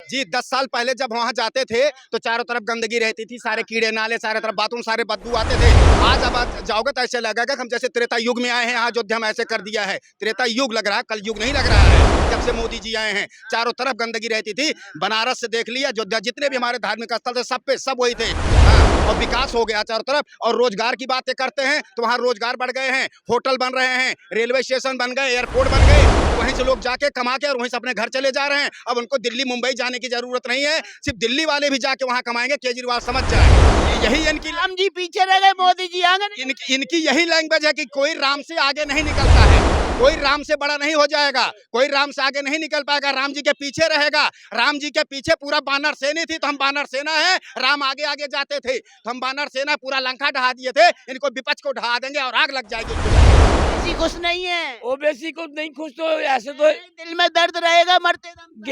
जी 10 साल पहले जब वहाँ जाते थे तो चारों तरफ गंदगी रहती थी, सारे कीड़े नाले, सारे तरफ बाथरूम, सारे बदबू आते थे। आज अब आप जाओगे तो ऐसे लगेगा कि हम जैसे त्रेता युग में आए हैं, यहाँ अयोध्या में ऐसे कर दिया है। त्रेता युग लग रहा है, कल युग नहीं लग रहा है। जब से मोदी जी आए हैं, चारों तरफ गंदगी रहती थी। बनारस से देख लिया, अयोध्या, जितने भी हमारे धार्मिक स्थल थे सब पे सब वही थे। हाँ, और विकास हो गया चारों तरफ। और रोजगार की बातें करते हैं तो वहाँ रोजगार बढ़ गए हैं, होटल बन रहे हैं, रेलवे स्टेशन बन गए, एयरपोर्ट बन गए। वहीं से लोग जाके कमा के और वहीं से अपने घर चले जा रहे हैं। अब उनको दिल्ली मुंबई जाने की जरूरत नहीं है, सिर्फ दिल्ली वाले भी जाके वहां कमाएंगे, केजरीवाल समझ जाए। यही इनकी राम जी पीछे रह गए, मोदी जी आगे नहीं। इनकी यही लैंग्वेज है कि कोई राम से आगे नहीं निकलता है, कोई राम से बड़ा नहीं हो जाएगा, कोई राम से आगे नहीं निकल पाएगा, राम जी के पीछे रहेगा। राम जी के पीछे पूरा बानर सेना थी तो हम बानर सेना है, राम आगे आगे जाते थे तो हम बानर सेना पूरा लंका ढहा दिए थे। इनको विपक्ष को ढहा देंगे और आग लग जाएगी। ऐसी खुश नहीं है, ओबीसी को नहीं खुश तो ऐसे तो दिल में दर्द रहेगा मरते दम तक।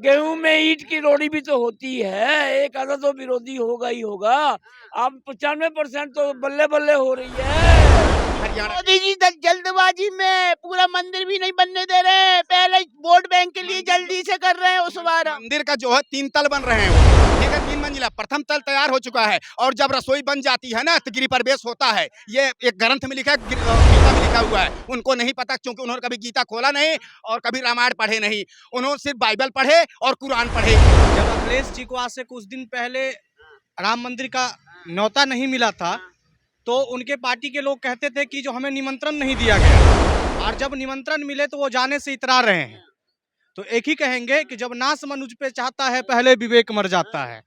गेहूं में ईंट की रोड़ी भी तो होती है, एक आधा तो विरोधी होगा ही होगा। अब 95% तो बल्ले बल्ले हो रही है। हरियाणा मोदी जी जल्दबाजी में पूरा मंदिर भी नहीं बनने दे रहे हैं, पहले वोट बैंक के लिए जल्दी से कर रहे हैं। उस बार मंदिर का जो है 3 तल बन रहे हैं, वो ठीक है, 3 मंजिला। प्रथम तल तैयार हो चुका है और जब रसोई बन जाती है ना तो गृह प्रवेश होता है। ये एक ग्रंथ में लिखा है, गीता में लिखा हुआ है। उनको नहीं पता क्योंकि उन्होंने कभी गीता खोला नहीं और कभी रामायण पढ़े नहीं, उन्होंने सिर्फ बाइबल पढ़े और कुरान पढ़े। जब अखिलेश जी को आज से कुछ दिन पहले राम मंदिर का न्योता नहीं मिला था तो उनके पार्टी के लोग कहते थे कि जो हमें निमंत्रण नहीं दिया गया, और जब निमंत्रण मिले तो वो जाने से इतरा रहे हैं। तो एक ही कहेंगे कि जब नाश मनुज पे चाहता है पहले विवेक मर जाता है।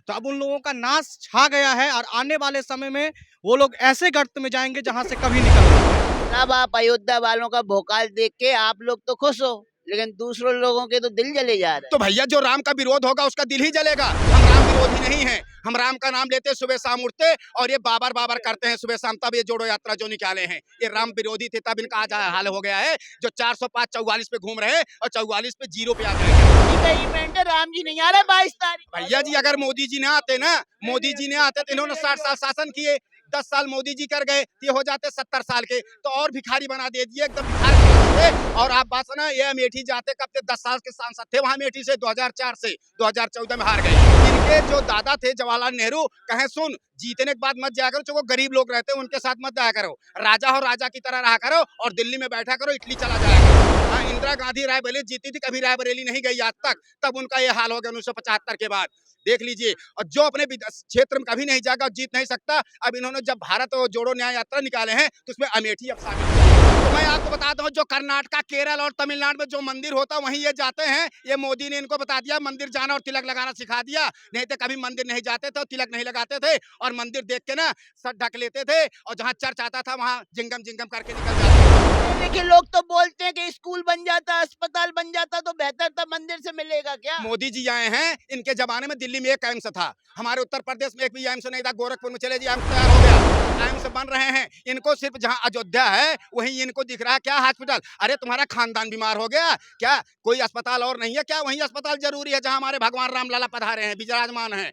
तो अब उन लोगों का नाश छा गया है और आने वाले समय में वो लोग ऐसे गर्त में जाएंगे जहां से कभी निकल नहीं पाएंगे। अब आप अयोध्या वालों का भोकाल देख के आप लोग तो खुश हो, लेकिन दूसरों लोगों के तो दिल जले जा रहे तो भैया जो राम का विरोध होगा उसका दिल ही जलेगा। हम राम विरोधी नहीं हैं, हम राम का नाम लेते सुबह शाम उठते और ये बाबर बाबर करते हैं सुबह शाम। तब ये जोड़ो यात्रा जो निकाले हैं, ये राम विरोधी थे तब इनका आज हाल हो गया है। जो 405 44 पे घूम रहे हैं और 44 पे 0 पे आ जाएंगे। हैं। इवेंट है, राम जी नहीं आ रहे 22 तारीख। भैया जी अगर मोदी जी ने आते ना, मोदी जी ने आते तो इन्होंने 60 साल शासन किए, 10 साल मोदी जी कर गए, ये हो जाते 70 साल के तो और भिखारी बना दे दिए, एकदम भिखारी बना देते। और आप बात सुना, ये अमेठी जाते कब थे, 10 साल के सांसद थे वहां अमेठी से 2004 से 2014 में हार गए। इनके जो दादा थे जवाहरलाल नेहरू, कहे सुन जीतने के बाद मत जाया करो, जो गरीब लोग रहते हैं उनके साथ मत जाया करो, राजा हो राजा की तरह रहा करो और दिल्ली में बैठा करो, इटली चला जाया करो। हाँ, इंदिरा गांधी रायबरेली जीती थी, कभी रायबरेली नहीं गई आज तक, तब उनका ये हाल हो गया 1975 के बाद। देख लीजिए, और जो अपने क्षेत्र में कभी नहीं जाएगा और जीत नहीं सकता। अब इन्होंने जब भारत जोड़ो न्याय यात्रा निकाले हैं तो उसमें अमेठी अब शामिल है। तो मैं आपको बता दूं, जो कर्नाटका, केरल और तमिलनाडु में जो मंदिर होता वहीं ये जाते हैं। ये मोदी ने इनको बता दिया, मंदिर जाना और तिलक लगाना सिखा दिया, नहीं तो कभी मंदिर नहीं जाते थे और तिलक नहीं लगाते थे और मंदिर देख के ना सर ढक लेते थे और जहाँ चर्च आता था वहां जिंगम जिंगम करके निकल जाते थे। लेकिन लोग तो बोलते हैं कि स्कूल बन जाता, अस्पताल बन जाता तो बेहतर था, मंदिर से मिलेगा क्या? मोदी जी आए हैं, इनके जमाने में दिल्ली में एक एम्स था, हमारे उत्तर प्रदेश में एक भी एम्स नहीं था। गोरखपुर में चले जी एम्स तैयार हो गया, एम्स बन रहे हैं। इनको सिर्फ जहां अयोध्या है वहीं इनको दिख रहा है क्या हॉस्पिटल। अरे तुम्हारा खानदान बीमार हो गया क्या, कोई अस्पताल और नहीं है क्या? वहीं अस्पताल जरूरी है जहां हमारे भगवान राम लाला पधारे हैं, विराजमान हैं।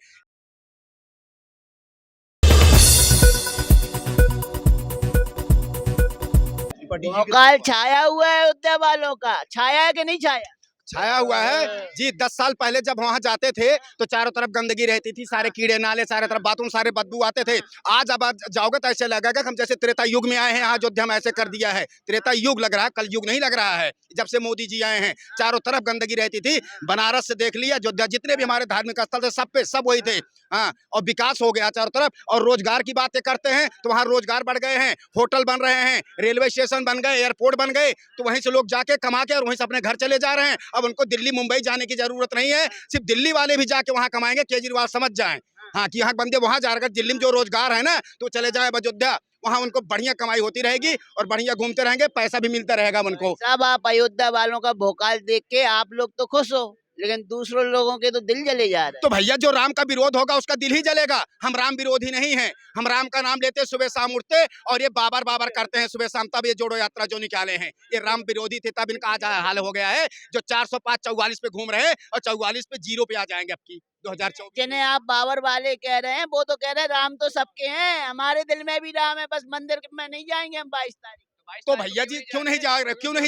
भोकाल छाया हुआ है अयोध्या वालों का, छाया है कि नहीं छाया? छाया हुआ है जी। 10 साल पहले जब वहां जाते थे तो चारों तरफ गंदगी रहती थी, सारे कीड़े नाले, सारे तरफ बाथरूम, सारे बदबू आते थे। आज अब आप जाओगे तो ऐसे लगेगा कि हम जैसे त्रेता युग में आए हैं, यहाँ अयोध्या में ऐसे कर दिया है। त्रेता युग लग रहा है, कल युग नहीं लग रहा है। जब से मोदी जी आए हैं, चारों तरफ गंदगी रहती थी। बनारस से देख लिया, अयोध्या, जितने भी हमारे धार्मिक स्थल थे सब पे सब वही थे। हाँ, और विकास हो गया चारों तरफ। और रोजगार की बातें करते हैं तो वहाँ रोजगार बढ़ गए हैं, होटल बन रहे हैं, रेलवे स्टेशन बन गए, एयरपोर्ट बन गए। तो वहीं से लोग जाके कमा के और वहीं से अपने घर चले जा रहे हैं। अब उनको दिल्ली मुंबई जाने की जरूरत नहीं है, सिर्फ दिल्ली वाले भी जाके वहां कमाएंगे, केजरीवाल समझ जाएं। हाँ, कि यहाँ बंदे वहां जा रहे हैं, दिल्ली में जो रोजगार है ना तो चले जाए अयोध्या, वहां उनको बढ़िया कमाई होती रहेगी और बढ़िया घूमते रहेंगे, पैसा भी मिलता रहेगा उनको। सब आप अयोध्या वालों का भोकाल देख के आप लोग तो खुश हो, लेकिन दूसरों लोगों के तो दिल जले जा रहे तो भैया जो राम का विरोध होगा उसका दिल ही जलेगा। हम राम विरोधी नहीं हैं, हम राम का नाम लेते सुबह शाम उठते और ये बाबर बाबर करते हैं सुबह शाम। तब ये जोड़ो यात्रा जो निकाले हैं, ये राम विरोधी थे तब इनका आज हाल हो गया है। जो 405 44 पे घूम रहे हैं और 44 पे 0 पे आ जाएंगे अब की 2024। जिन्हें आप बाबर वाले कह रहे हैं वो तो कह रहे हैं राम तो सबके हैं, हमारे दिल में भी राम है, बस मंदिर में नहीं जाएंगे हम 22 तारीख। तो भैया जी क्यों नहीं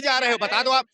जा रहे हो बता दो आप।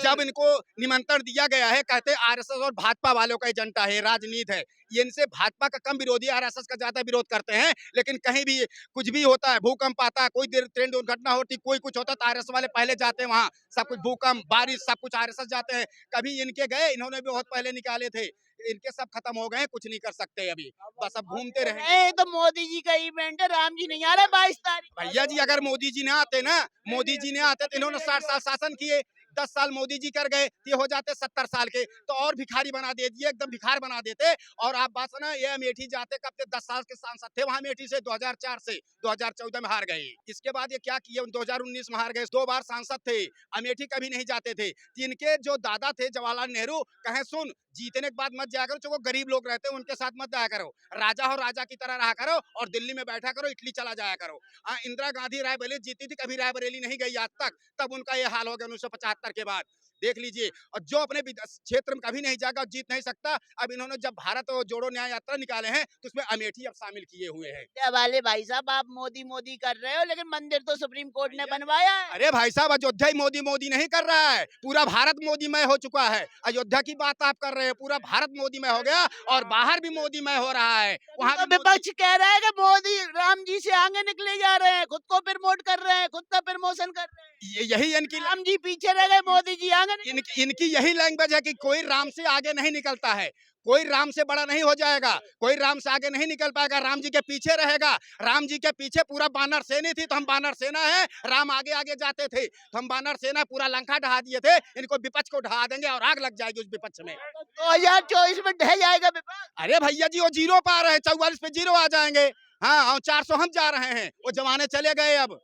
जब इनको निमंत्रण दिया गया है, कहते आरएसएस और भाजपा वालों का एजेंडा है, राजनीति है, ये इनसे भाजपा का कम विरोधी, आरएसएस का ज्यादा विरोध करते हैं। लेकिन कहीं भी कुछ भी होता है, भूकंप आता है, कोई ट्रेन दुर्घटना होती, कोई कुछ होता है, तो आरएसएस वाले पहले जाते हैं वहां, सब कुछ भूकंप बारिश सब कुछ आरएसएस जाते हैं। कभी इनके गए, इन्होंने भी बहुत पहले निकाले थे, इनके सब खत्म हो गए, कुछ नहीं कर सकते अभी, बस अब घूमते रहे। ये तो मोदी जी का इवेंट है, राम जी नहीं आ रहे 22 तारीख। भैया जी अगर मोदी जी ने आते ना, मोदी जी ने आते तो इन्होंने 60 साल शासन किए, 10 साल मोदी जी कर गए, ये हो जाते 70 साल के, तो और भिखारी बना दे दिए, एकदम भिखार बना देते। और आप बात सुना, ये अमेठी जाते कब थे, 10 साल के सांसद थे वहां अमेठी से, 2004 से 2014 में हार गए। इसके बाद ये क्या किए, 2019 में हार गए, 2 बार सांसद थे, अमेठी कभी नहीं जाते थे। इनके जो दादा थे जवाहरलाल नेहरू, कहे सुन जीतने के बाद मत जाया करो, जो गरीब लोग रहते हैं उनके साथ मत जाया करो, राजा हो राजा की तरह रहा करो, और दिल्ली में बैठा करो, इटली चला जाया करो। इंदिरा गांधी रायबरेली जीती थी, कभी रायबरेली नहीं गई आज तक, तब उनका ये हाल हो गया 1975 के बाद, देख लीजिए। और जो अपने क्षेत्र में कभी नहीं जाएगा, जीत नहीं सकता। अब इन्होंने जब भारत जोड़ो न्याय यात्रा निकाले हैं, तो उसमें अमेठी अब शामिल किए हुए हैं। वाले भाई साहब आप मोदी मोदी कर रहे हो, लेकिन मंदिर तो सुप्रीम कोर्ट ने बनवाया है। अरे भाई साहब, अयोध्या ही मोदी मोदी नहीं कर रहा है, पूरा भारत मोदीमय हो चुका है। अयोध्या की बात आप कर रहे हैं, पूरा भारत मोदीमय हो गया, और बाहर भी मोदीमय हो रहा है। वहाँ तो विपक्ष कह रहा है कि मोदी राम जी से आगे निकले जा रहे हैं, खुद को प्रमोट कर रहे हैं, खुद का प्रमोशन कर रहे हैं। यही इनकी राम जी पीछे रह गए, मोदी जी आगे इनकी यही लैंग्वेज है कि कोई राम से आगे नहीं निकलता है, कोई राम से बड़ा नहीं हो जाएगा, कोई राम से आगे नहीं निकल पाएगा, राम जी के पीछे रहेगा। राम जी के पीछे पूरा बानर सेना थी, तो हम बानर सेना है, राम आगे आगे जाते थे, तो हम बानर सेना पूरा लंका ढहा दिए थे, इनको विपक्ष को ढहा देंगे और आग लग जाएगी उस विपक्ष में। 2024 में ढह जाएगा विपक्ष। अरे भैया जी वो 0 पा रहे हैं, 44 पे 0 आ जाएंगे। हाँ, और 400 हम जा रहे हैं, वो जमाने चले गए। अब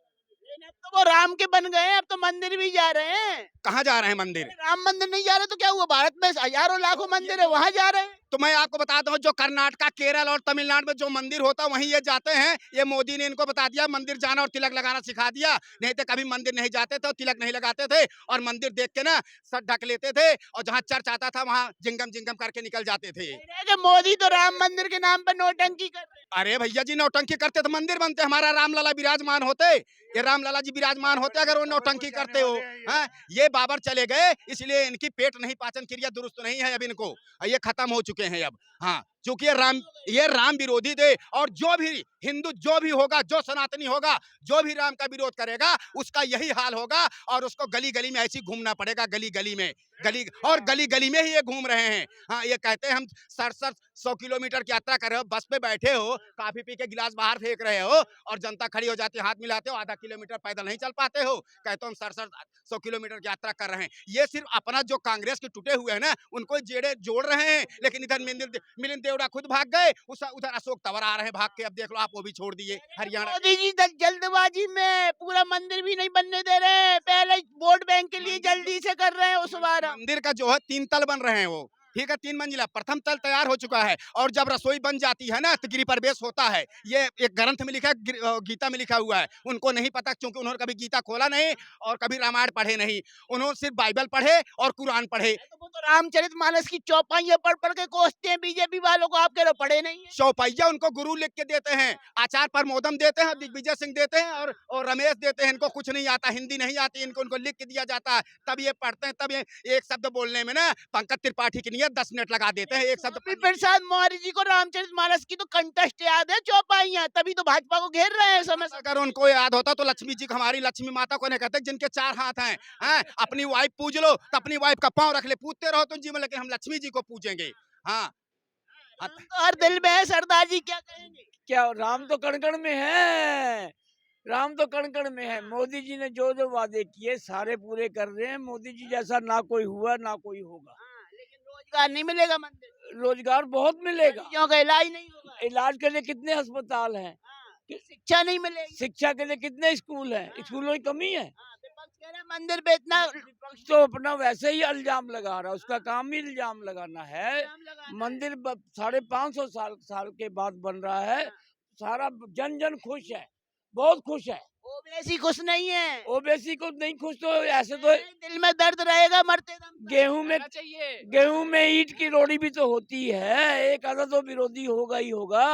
तो वो राम के बन गए हैं, अब तो मंदिर भी जा रहे हैं। कहाँ जा रहे हैं मंदिर? राम मंदिर नहीं जा रहे तो क्या हुआ, भारत में हजारों लाखों मंदिर है, वहाँ जा रहे हैं। तो मैं आपको बता दूं, जो कर्नाटका, केरल और तमिलनाडु में जो मंदिर होता है वहीं ये जाते हैं। ये मोदी ने इनको बता दिया, मंदिर जाना और तिलक लगाना सिखा दिया, नहीं तो कभी मंदिर नहीं जाते थे, तिलक नहीं लगाते थे, और मंदिर देख के ना सर ढक लेते थे, और जहाँ चर्च आता था वहाँ जिंगम जिंगम करके निकल जाते थे। मोदी तो राम मंदिर के नाम पर नौटंकी कर रहे हैं। अरे भैया जी, नौटंकी करते तो मंदिर बनते, हमारा रामलला विराजमान होते, ये रामलला जी विराजमान होते अगर वो नौटंकी करते हो। हाँ, ये बाबर चले गए, इसलिए इनकी पेट नहीं, पाचन क्रिया दुरुस्त नहीं है अब इनको, ये खत्म हो चुके हैं अब। हाँ, क्योंकि ये राम विरोधी थे, और जो भी हिंदू जो भी होगा, जो सनातनी होगा, जो भी राम का विरोध करेगा, उसका यही हाल होगा, और उसको गली गली में ऐसे घूमना पड़ेगा, गली गली में, गली गली में ही ये घूम रहे हैं। हाँ, ये कहते हैं हम 100 किलोमीटर की यात्रा कर रहे हो, बस पे बैठे हो, काफी पी के गिलास बाहर फेंक रहे हो, और जनता खड़ी हो जाती है, हाथ मिलाते हो, आधा किलोमीटर पैदल नहीं चल पाते हो, कहते हो हम 100 किलोमीटर की यात्रा कर रहे हैं। ये सिर्फ अपना जो कांग्रेस के टूटे हुए हैं ना, उनको जोड़ रहे हैं। लेकिन इधर मिलिंद देवड़ा खुद भाग गए, उधर अशोक तंवर आ रहे हैं भाग के, अब देख लो आप, वो भी छोड़ दिए हरियाणा। मोदी जी जल्दबाजी में पूरा मंदिर भी नहीं बनने दे रहे हैं, पहले वोट बैंक के लिए जल्दी से कर रहे हैं। उस बार मंदिर का जो है 3 तल बन रहे हैं, वो ठीक है, 3 मंजिला, प्रथम तल तैयार हो चुका है, और जब रसोई बन जाती है ना तो गृह प्रवेश होता है। ये एक ग्रंथ में लिखा है, गीता में लिखा हुआ है, उनको नहीं पता, क्योंकि उन्होंने कभी गीता खोला नहीं और कभी रामायण पढ़े नहीं, उन्होंने सिर्फ बाइबल पढ़े और कुरान पढ़े। तो वो तो रामचरितमानस की चौपाइयां पढ़ के कोसते हैं बीजेपी वालों को, आप कह रहे हो पढ़े नहीं है। चौपाइया उनको गुरु लिख के देते हैं, आचार्य प्रमोदम देते हैं, दिग्विजय सिंह देते हैं, और रमेश देते हैं। इनको कुछ नहीं आता, हिंदी नहीं आती इनको, उनको लिख के दिया जाता है, तब ये पढ़ते हैं। तब ये एक शब्द बोलने में ना पंकज त्रिपाठी की नहीं 10 मिनट लगा देते हैं एक शब्द। प्रसाद मौर्य जी को रामचरितमानस की तो कंटेस्ट याद है, चौपाइयां, तभी तो भाजपा को घेर रहे हैं समय। अगर उनको याद होता तो लक्ष्मी जी, हमारी लक्ष्मी माता को नहीं कहते जिनके 4 हाथ हैं, अपनी वाइफ पूज लो तो अपनी वाइफ का पांव रख ले, पूजते रहो तुम जीवन, लेकिन हम लक्ष्मी जी को पूजेंगे। हाँ, तो हर दिल में है, सरदार जी क्या कहेंगे? क्या राम तो कण-कण में है, राम तो कण-कण में है। मोदी जी ने जो जो वादे किए सारे पूरे कर रहे हैं। मोदी जी जैसा ना कोई हुआ ना कोई होगा। लेकिन रोजगार नहीं मिलेगा, मंदिर रोजगार बहुत मिलेगा, क्योंकि इलाज नहीं होगा, इलाज के लिए कितने अस्पताल हैं, शिक्षा नहीं मिलेगी, शिक्षा के लिए कितने स्कूल हैं, स्कूलों की कमी है। विपक्ष कह रहा है मंदिर पे इतना, विपक्ष तो अपना वैसे ही इल्जाम लगा रहा है, उसका काम ही इल्जाम लगाना है। मंदिर 550 साल के बाद बन रहा है, सारा जन खुश है, बहुत खुश है। ओवैसी खुश नहीं है, ओबीसी को नहीं खुश तो ऐसे तो दिल में दर्द रहेगा मरते दम तक। गेहूं में ईंट की रोड़ी भी तो होती है, एक आधा तो विरोधी होगा ही होगा।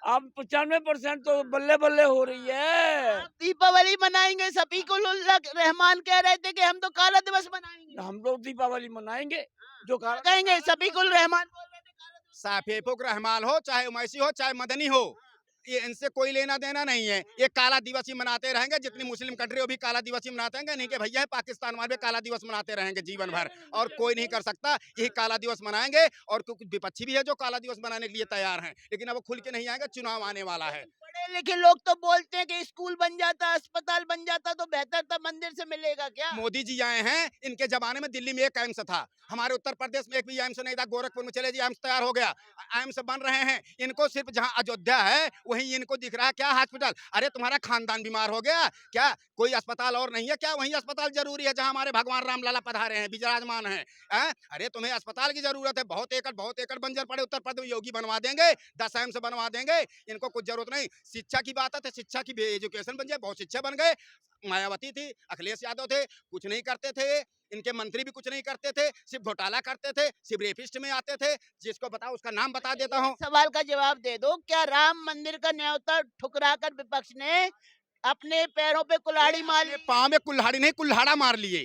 अब 95% तो बल्ले बल्ले हो रही है। आप दीपावली मनाएंगे, सफीकुल रहमान कह रहे थे कि हम तो काला दिवस मनाएंगे। हम लोग दीपावली मनाएंगे जो क्या कहेंगे? सफीकुल रहमान बोल रहे थे काला दिवस। साफेपुक रहमान हो, चाहे उमैसी हो, चाहे मदनी हो, ये इनसे कोई लेना देना नहीं है। ये काला दिवस ही मनाते रहेंगे। जितनी मुस्लिम कंट्री वो भी काला दिवस ही मनाते हैं। नहीं कि भैया पाकिस्तान वाले भी काला दिवस मनाते रहेंगे जीवन भर, और कोई नहीं कर सकता। यही काला दिवस मनाएंगे, और कुछ विपक्षी भी है जो काला दिवस मनाने के लिए तैयार हैं, लेकिन अब वो खुल के नहीं आएंगे। चुनाव आने वाला है। पढ़े लिखे लोग तो बोलते हैं कि स्कूल बन जाता, अस्पताल बन जाता तो बेहतर था, मंदिर से मिलेगा क्या? मोदी जी आए हैं, इनके जमाने में दिल्ली में एक एम्स था, हमारे उत्तर प्रदेश में एक भी एम्स नहीं था। गोरखपुर में चले जी, एम्स तैयार हो गया, एम्स बन रहे हैं। इनको सिर्फ जहां अयोध्या है वहीं इनको दिख रहा है क्या हॉस्पिटल। अरे तुम्हारा खानदान बीमार हो गया क्या? कोई अस्पताल और नहीं है क्या? वहीं अस्पताल जरूरी है जहां हमारे भगवान राम लाला पधारे हैं, विराजमान हैं। अरे तुम्हें अस्पताल की जरूरत है। बहुत एकड़ बंजर पड़े उत्तर प्रदेश में, योगी बनवा देंगे, 10 एम्स बनवा देंगे। इनको कुछ जरूरत नहीं। शिक्षा की बात है तो शिक्षा की एजुकेशन बन जाए, बहुत शिक्षा बन गए। मायावती थी, अखिलेश यादव थे, कुछ नहीं करते थे। इनके मंत्री भी कुछ नहीं करते थे, सिर्फ घोटाला करते थे, सिर्फ रेपिस्ट में आते थे। जिसको बताओ उसका नाम बता देता हूँ। सवाल का जवाब दे दो। क्या राम मंदिर का न्योता ठुकराकर विपक्ष ने अपने पैरों पे कुल्हाड़ी मार ली? पाँव में कुल्हाड़ी नहीं, कुल्हाड़ा मार लिए।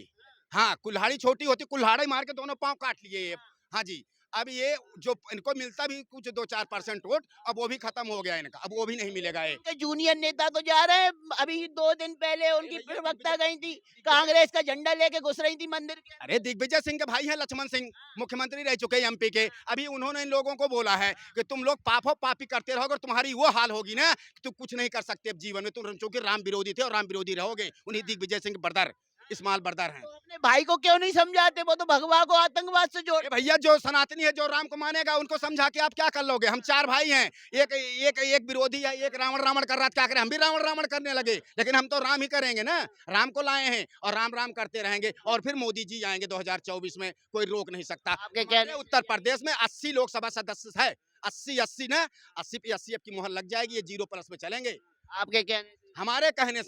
हाँ, कुल्हाड़ी छोटी होती, कुल्हाड़ा ही मार के दोनों पाँव काट लिए ये। हाँ जी। अब ये जो इनको मिलता भी कुछ 2-4% वोट, अब वो भी खत्म हो गया इनका, अब वो भी नहीं मिलेगा। ये उनके जूनियर नेता तो जा रहे हैं। अभी 2 दिन पहले उनकी प्रवक्ता गई थी, कांग्रेस का झंडा लेके घुस रही थी मंदिर के अंदर। अरे दिग्विजय सिंह के भाई हैं लक्ष्मण सिंह, मुख्यमंत्री रह चुके एमपी के। अभी उन्होंने इन लोगों को बोला है कि तुम लोग पापी करते रहोगे और तुम्हारी वो हाल होगी ना कि तुम कुछ नहीं कर सकते अब जीवन में। तुम चूंकि राम विरोधी थे और राम विरोधी रहोगे। उन्हीं दिग्विजय सिंह ब्रदर, इस्माइल ब्रदर हैं। तो अपने भाई को क्यों नहीं समझाते? वो तो भगवा को आतंकवाद से जोड़। अरे भैया, जो सनातनी है, जो राम को मानेगा, उनको समझा के आप क्या कर लोगे? हम 4 भाई हैं, एक विरोधी है, एक रावण कर रहा था, क्या करें? हम भी रावण करने लगे, लेकिन हम तो राम ही करेंगे ना। राम को लाए हैं और राम करते रहेंगे। और फिर मोदी जी आएंगे 2024 में, कोई रोक नहीं सकता। आपके कहने उत्तर प्रदेश में 80 लोकसभा सदस्य है, 80 ना, 80 पे 80 की मोहर लग जाएगी। ये 0+ में चलेंगे। आपके कहने हमारे कहने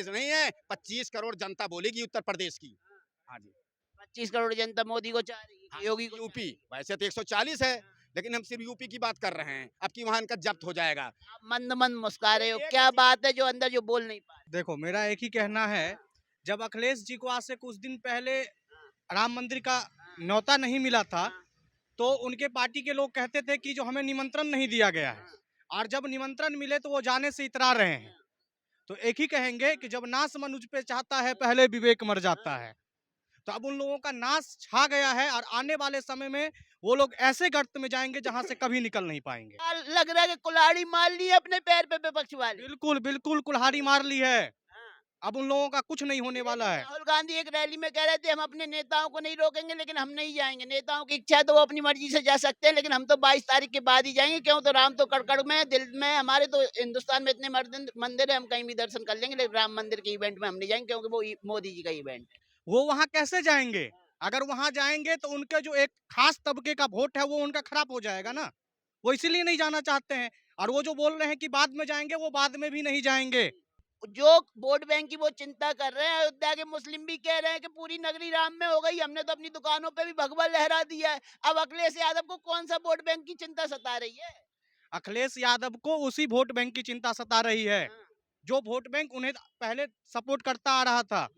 से नहीं है। 25 करोड़ जनता बोलेगी उत्तर प्रदेश की। हाँ जी। 25 करोड़ जनता मोदी को चाह रही है, योगी को। यूपी वैसे तो 140 है, लेकिन हम सिर्फ यूपी की बात कर रहे हैं। अब की वहां इनका जब्त हो जाएगा। आप मंद मुस्कुरा रहे हो, क्या बात है जो अंदर जो बोल नहीं पा रहे? देखो, मेरा एक ही कहना है, जब अखिलेश जी को आज से कुछ दिन पहले राम मंदिर का न्योता नहीं मिला था, तो उनके पार्टी के लोग कहते थे कि जो हमें निमंत्रण नहीं दिया गया है, और जब निमंत्रण मिले तो वो जाने से इतरा रहे हैं। तो एक ही कहेंगे कि जब नाश मनुज पे चाहता है, पहले विवेक मर जाता है। तो अब उन लोगों का नाश छा गया है, और आने वाले समय में वो लोग ऐसे गर्त में जाएंगे जहां से कभी निकल नहीं पाएंगे। लग रहा है कि कुल्हाड़ी मार ली है अपने पैर पे विपक्ष वाले। बिल्कुल कुल्हाड़ी मार ली है। अब उन लोगों का कुछ नहीं होने वाला है। राहुल गांधी एक रैली में कह रहे थे हम अपने नेताओं को नहीं रोकेंगे, लेकिन हम नहीं जाएंगे। नेताओं की इच्छा है तो वो अपनी मर्जी से जा सकते हैं, लेकिन हम तो 22 तारीख के बाद ही जाएंगे। क्यों? तो राम तो कड़कड़ में है, दिल में। हमारे तो हिंदुस्तान में इतने मंदिर है, हम कहीं भी दर्शन कर लेंगे, लेकिन राम मंदिर के इवेंट में हम नहीं जाएंगे, क्योंकि वो मोदी जी का इवेंट है। वो वहां कैसे जाएंगे? अगर वहां जाएंगे तो उनके जो एक खास तबके का वोट है वो उनका खराब हो जाएगा ना। वो इसीलिए नहीं जाना चाहते हैं। और वो जो बोल रहे हैं कि बाद में जाएंगे, वो बाद में भी नहीं जाएंगे। जो वोट बैंक की वो चिंता कर रहे हैं, अयोध्या के मुस्लिम भी कह रहे हैं कि पूरी नगरी राम में हो गई, हमने तो अपनी दुकानों पे भी भगवा लहरा दिया है। अब अखिलेश यादव को कौन सा वोट बैंक की चिंता सता रही है? अखिलेश यादव को उसी वोट बैंक की चिंता सता रही है जो वोट बैंक उन्हें पहले सपोर्ट करता आ रहा था।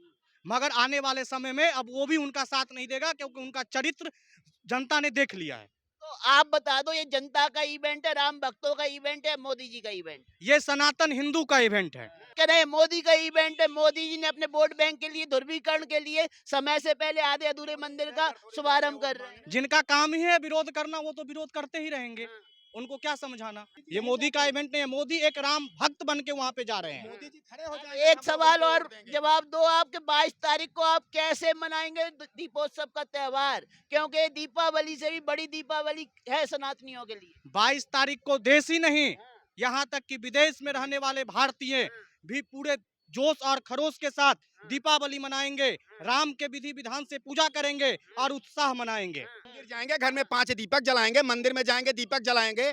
मगर आने वाले समय में अब वो भी उनका साथ नहीं देगा, क्योंकि उनका चरित्र जनता ने देख लिया है। तो आप बता दो, ये जनता का इवेंट है, राम भक्तों का इवेंट है, मोदी जी का इवेंट? ये सनातन हिंदू का इवेंट है। कह रहे हैं मोदी का इवेंट है। मोदी जी ने अपने वोट बैंक के लिए, ध्रुवीकरण के लिए समय से पहले आधे अधूरे मंदिर का शुभारंभ कर रहे हैं। जिनका काम ही है विरोध करना, वो तो विरोध करते ही रहेंगे। उनको क्या समझाना? ये मोदी का इवेंट नहीं है। मोदी एक राम भक्त बन के वहाँ पे जा रहे हैं। मोदी जी खड़े हो जाएंगे। एक सवाल और जवाब दो आपके, 22 तारीख को आप कैसे मनाएंगे दीपोत्सव का त्योहार? क्योंकि दीपावली से भी बड़ी दीपावली है सनातनियों के लिए। 22 तारीख को देश ही नहीं, यहाँ तक कि विदेश में रहने वाले भारतीय भी पूरे जोश और खरोश के साथ दीपावली मनाएंगे, राम के विधि विधान से पूजा करेंगे और उत्साह मनाएंगे। मंदिर जाएंगे, घर में 5 दीपक जलाएंगे, मंदिर में जाएंगे दीपक जलाएंगे,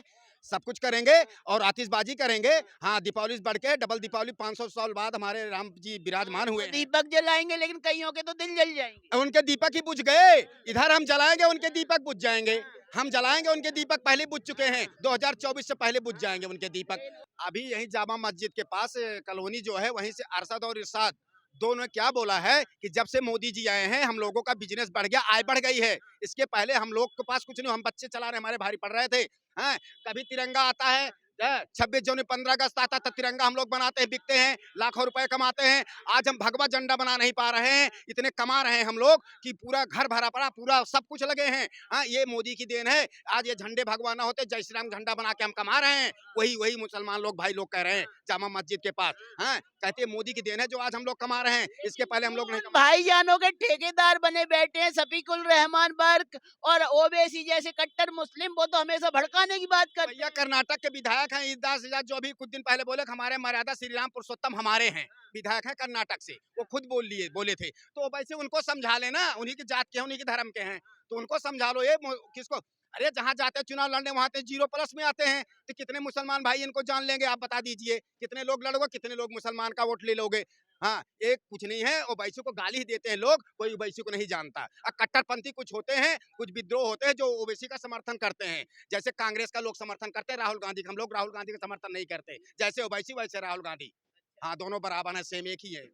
सब कुछ करेंगे और आतिशबाजी करेंगे। हाँ, दीपावली बढ़ के डबल दीपावली 500 साल बाद हमारे राम जी विराजमान हुए हैं। दीपक जलाएंगे लेकिन कईयों के तो दिल जल जाएंगे। उनके दीपक ही बुझ गए, इधर हम जलाएंगे उनके दीपक बुझ जाएंगे। हम जलाएंगे उनके दीपक पहले बुझ चुके हैं, 2024 से पहले बुझ जाएंगे उनके दीपक। अभी यही जामा मस्जिद के पास कॉलोनी जो है, वहीं से अरशद और इरशाद दोनों ने क्या बोला है कि जब से मोदी जी आए हैं हम लोगों का बिजनेस बढ़ गया, आय बढ़ गई है। इसके पहले हम लोग के पास कुछ नहीं, हम बच्चे चला रहे, हमारे भारी पड़ रहे थे। हैं, कभी तिरंगा आता है, 26 जनवरी 15 अगस्त आता तो तिरंगा हम लोग बनाते हैं, बिकते हैं, लाखों रुपए कमाते हैं। आज हम भगवा झंडा बना नहीं पा रहे हैं, इतने कमा रहे हैं हम लोग कि पूरा घर भरा पड़ा, पूरा सब कुछ लगे हैं। हाँ, ये मोदी की देन है। आज ये झंडे भगवा ना होते, जय श्री राम झंडा बना के हम कमा रहे हैं। वही मुसलमान लोग भाई लोग कह रहे हैं जामा मस्जिद के पास। हाँ, कहते हैं मोदी की देन है जो आज हम लोग कमा रहे हैं, इसके पहले हम लोग नहीं कमा। भाईजानों के ठेकेदार बने बैठे हैं शफीकुल रहमान बर्क और ओवैसी जैसे कट्टर मुस्लिम, वो तो हमेशा भड़काने की बात कर। भैया कर्नाटक के विधायक हैं ईदास आजाद, जो अभी कुछ दिन पहले बोले कि हमारे मर्यादा श्री राम पुरुषोत्तम हमारे हैं, विधायक हैं कर्नाटक से, वो खुद बोले थे। तो वैसे उनको समझा लेना, उन्हीं की जात के हैं, उन्हीं के धर्म के हैं, तो उनको समझा लो। ये किसको, अरे जहाँ जाते हैं चुनाव लड़ने वहां तो 0+ में आते हैं, तो कितने मुसलमान भाई इनको जान लेंगे, आप बता दीजिए। कितने लोग लड़ोगे, कितने लोग मुसलमान का वोट ले लोगे। हाँ, एक कुछ नहीं है, ओवैसी को गाली ही देते हैं लोग, कोई ओवैसी को नहीं जानता। कट्टरपंथी कुछ होते हैं, कुछ विद्रोह होते हैं जो ओवैसी का समर्थन करते हैं। जैसे कांग्रेस का लोग समर्थन करते हैं राहुल गांधी का, हम लोग राहुल गांधी का समर्थन नहीं करते। जैसे ओवैसी वैसे राहुल गांधी। हाँ, दोनों बराबर है, सेम एक ही है।